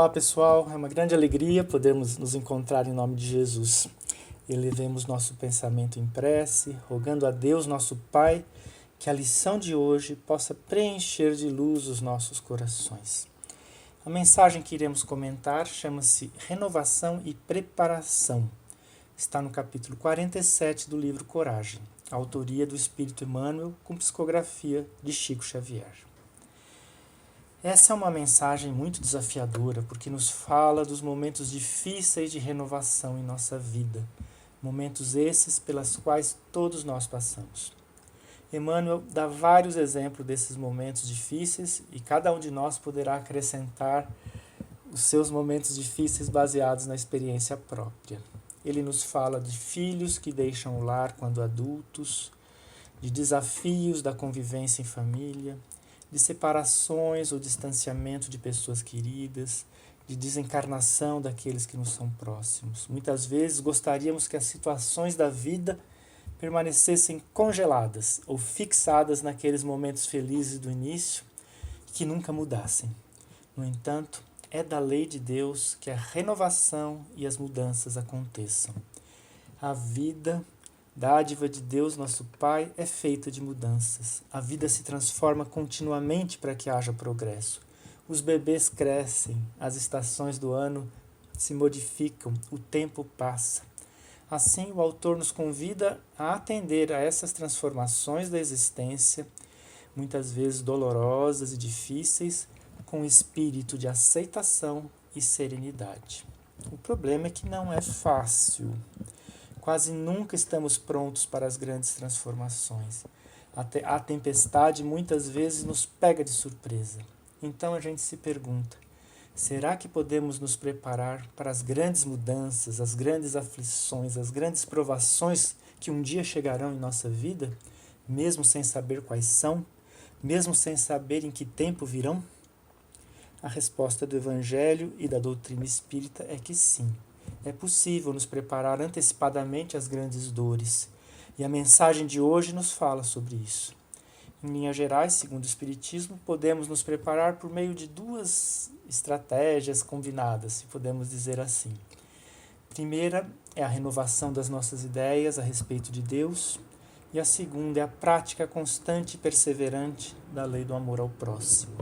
Olá pessoal, é uma grande alegria podermos nos encontrar em nome de Jesus. Elevemos nosso pensamento em prece, rogando a Deus, nosso Pai, que a lição de hoje possa preencher de luz os nossos corações. A mensagem que iremos comentar chama-se Renovação e Preparação. Está no capítulo 47 do livro Coragem, autoria do Espírito Emmanuel, com psicografia de Chico Xavier. Essa é uma mensagem muito desafiadora, porque nos fala dos momentos difíceis de renovação em nossa vida, momentos esses pelas quais todos nós passamos. Emmanuel dá vários exemplos desses momentos difíceis e cada um de nós poderá acrescentar os seus momentos difíceis baseados na experiência própria. Ele nos fala de filhos que deixam o lar quando adultos, de desafios da convivência em família, de separações ou distanciamento de pessoas queridas, de desencarnação daqueles que nos são próximos. Muitas vezes gostaríamos que as situações da vida permanecessem congeladas ou fixadas naqueles momentos felizes do início e que nunca mudassem. No entanto, é da lei de Deus que a renovação e as mudanças aconteçam. A vida, dádiva de Deus, nosso Pai, é feita de mudanças. A vida se transforma continuamente para que haja progresso. Os bebês crescem, as estações do ano se modificam, o tempo passa. Assim, o autor nos convida a atender a essas transformações da existência, muitas vezes dolorosas e difíceis, com espírito de aceitação e serenidade. O problema é que não é fácil. Quase nunca estamos prontos para as grandes transformações. A tempestade muitas vezes nos pega de surpresa. Então a gente se pergunta, será que podemos nos preparar para as grandes mudanças, as grandes aflições, as grandes provações que um dia chegarão em nossa vida, mesmo sem saber quais são, mesmo sem saber em que tempo virão? A resposta do Evangelho e da doutrina espírita é que sim. É possível nos preparar antecipadamente às grandes dores. E a mensagem de hoje nos fala sobre isso. Em linhas gerais, segundo o Espiritismo, podemos nos preparar por meio de duas estratégias combinadas, se podemos dizer assim. Primeira é a renovação das nossas ideias a respeito de Deus, e a segunda é a prática constante e perseverante da lei do amor ao próximo.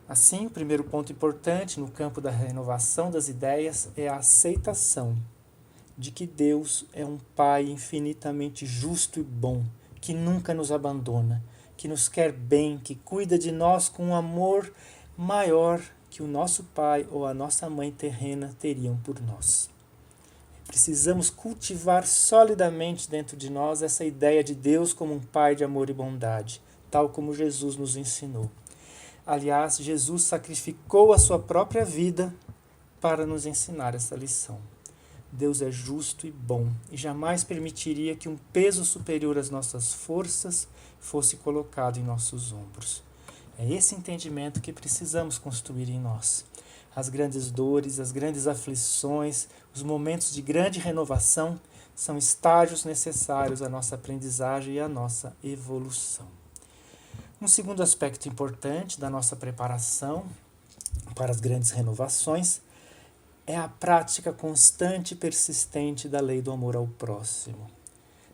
Assim, o primeiro ponto importante no campo da renovação das ideias é a aceitação de que Deus é um Pai infinitamente justo e bom, que nunca nos abandona, que nos quer bem, que cuida de nós com um amor maior que o nosso pai ou a nossa mãe terrena teriam por nós. Precisamos cultivar solidamente dentro de nós essa ideia de Deus como um Pai de amor e bondade, tal como Jesus nos ensinou. Aliás, Jesus sacrificou a sua própria vida para nos ensinar essa lição. Deus é justo e bom e jamais permitiria que um peso superior às nossas forças fosse colocado em nossos ombros. É esse entendimento que precisamos construir em nós. As grandes dores, as grandes aflições, os momentos de grande renovação são estágios necessários à nossa aprendizagem e à nossa evolução. Um segundo aspecto importante da nossa preparação para as grandes renovações é a prática constante e persistente da lei do amor ao próximo.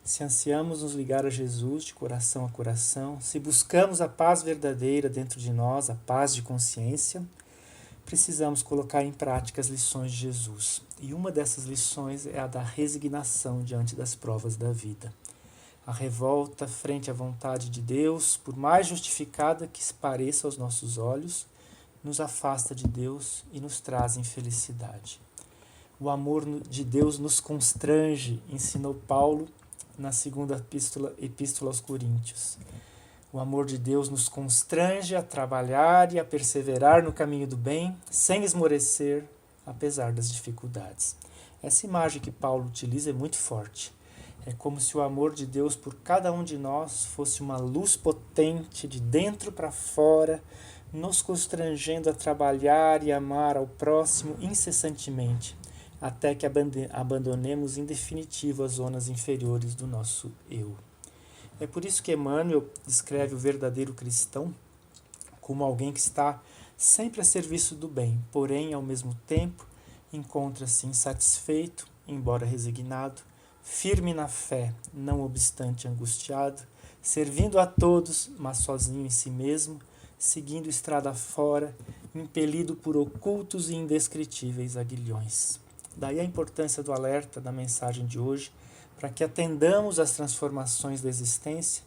Se ansiamos nos ligar a Jesus de coração a coração, se buscamos a paz verdadeira dentro de nós, a paz de consciência, precisamos colocar em prática as lições de Jesus. E uma dessas lições é a da resignação diante das provas da vida. A revolta frente à vontade de Deus, por mais justificada que se pareça aos nossos olhos, nos afasta de Deus e nos traz infelicidade. O amor de Deus nos constrange, ensinou Paulo na segunda epístola aos Coríntios. O amor de Deus nos constrange a trabalhar e a perseverar no caminho do bem, sem esmorecer, apesar das dificuldades. Essa imagem que Paulo utiliza é muito forte. É como se o amor de Deus por cada um de nós fosse uma luz potente de dentro para fora, nos constrangendo a trabalhar e amar ao próximo incessantemente, até que abandonemos em definitivo as zonas inferiores do nosso eu. É por isso que Emmanuel descreve o verdadeiro cristão como alguém que está sempre a serviço do bem, porém, ao mesmo tempo, encontra-se insatisfeito, embora resignado, firme na fé, não obstante angustiado, servindo a todos, mas sozinho em si mesmo, seguindo estrada fora, impelido por ocultos e indescritíveis aguilhões. Daí a importância do alerta da mensagem de hoje, para que atendamos às transformações da existência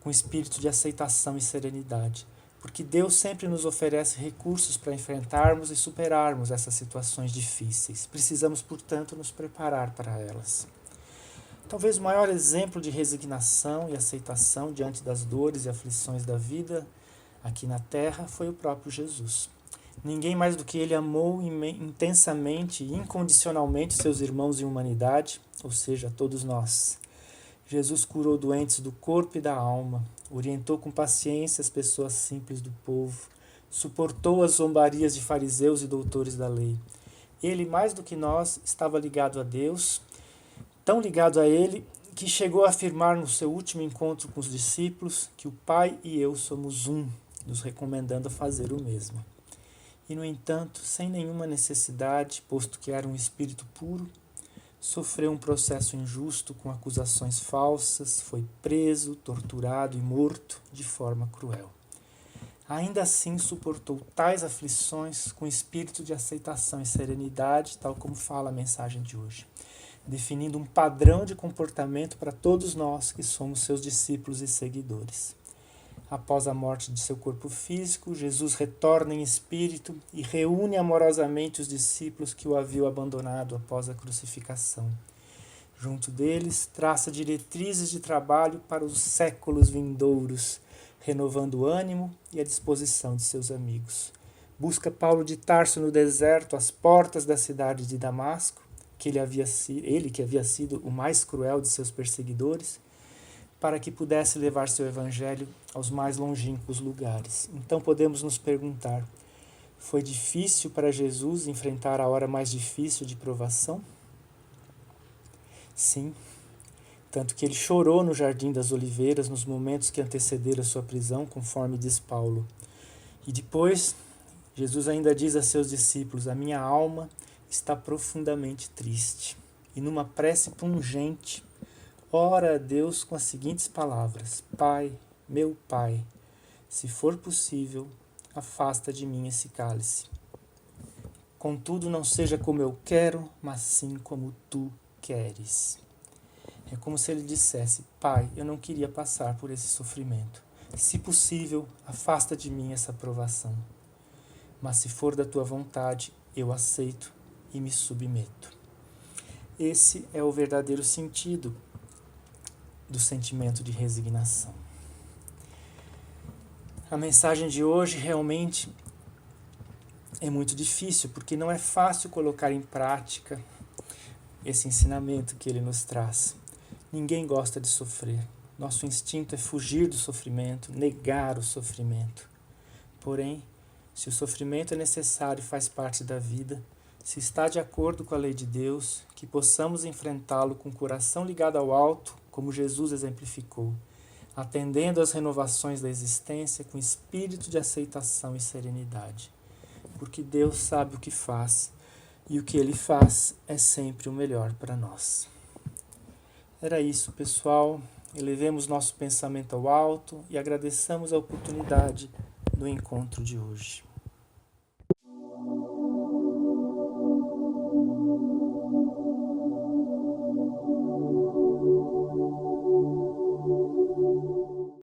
com espírito de aceitação e serenidade, porque Deus sempre nos oferece recursos para enfrentarmos e superarmos essas situações difíceis. Precisamos, portanto, nos preparar para elas. Talvez o maior exemplo de resignação e aceitação diante das dores e aflições da vida aqui na Terra foi o próprio Jesus. Ninguém mais do que ele amou intensamente e incondicionalmente seus irmãos em humanidade, ou seja, todos nós. Jesus curou doentes do corpo e da alma, orientou com paciência as pessoas simples do povo, suportou as zombarias de fariseus e doutores da lei. Ele, mais do que nós, estava ligado a Deus, tão ligado a ele que chegou a afirmar no seu último encontro com os discípulos que o Pai e eu somos um, nos recomendando a fazer o mesmo. E, no entanto, sem nenhuma necessidade, posto que era um espírito puro, sofreu um processo injusto com acusações falsas, foi preso, torturado e morto de forma cruel. Ainda assim suportou tais aflições com espírito de aceitação e serenidade, tal como fala a mensagem de hoje, definindo um padrão de comportamento para todos nós que somos seus discípulos e seguidores. Após a morte de seu corpo físico, Jesus retorna em espírito e reúne amorosamente os discípulos que o haviam abandonado após a crucificação. Junto deles, traça diretrizes de trabalho para os séculos vindouros, renovando o ânimo e a disposição de seus amigos. Busca Paulo de Tarso no deserto, às portas da cidade de Damasco, ele que havia sido o mais cruel de seus perseguidores, para que pudesse levar seu evangelho aos mais longínquos lugares. Então podemos nos perguntar, foi difícil para Jesus enfrentar a hora mais difícil de provação? Sim, tanto que ele chorou no Jardim das Oliveiras nos momentos que antecederam a sua prisão, conforme diz Paulo. E depois, Jesus ainda diz a seus discípulos, a minha alma está profundamente triste. E numa prece pungente, ora a Deus com as seguintes palavras, Pai, meu Pai, se for possível, afasta de mim esse cálice. Contudo, não seja como eu quero, mas sim como tu queres. É como se ele dissesse, Pai, eu não queria passar por esse sofrimento. Se possível, afasta de mim essa provação. Mas se for da tua vontade, eu aceito e me submeto. Esse é o verdadeiro sentido do sentimento de resignação. A mensagem de hoje realmente é muito difícil, porque não é fácil colocar em prática esse ensinamento que ele nos traz. Ninguém gosta de sofrer. Nosso instinto é fugir do sofrimento, negar o sofrimento. Porém, se o sofrimento é necessário e faz parte da vida, se está de acordo com a lei de Deus, que possamos enfrentá-lo com o coração ligado ao alto, como Jesus exemplificou, atendendo às renovações da existência com espírito de aceitação e serenidade. Porque Deus sabe o que faz, e o que Ele faz é sempre o melhor para nós. Era isso, pessoal. Elevemos nosso pensamento ao alto e agradeçamos a oportunidade do encontro de hoje.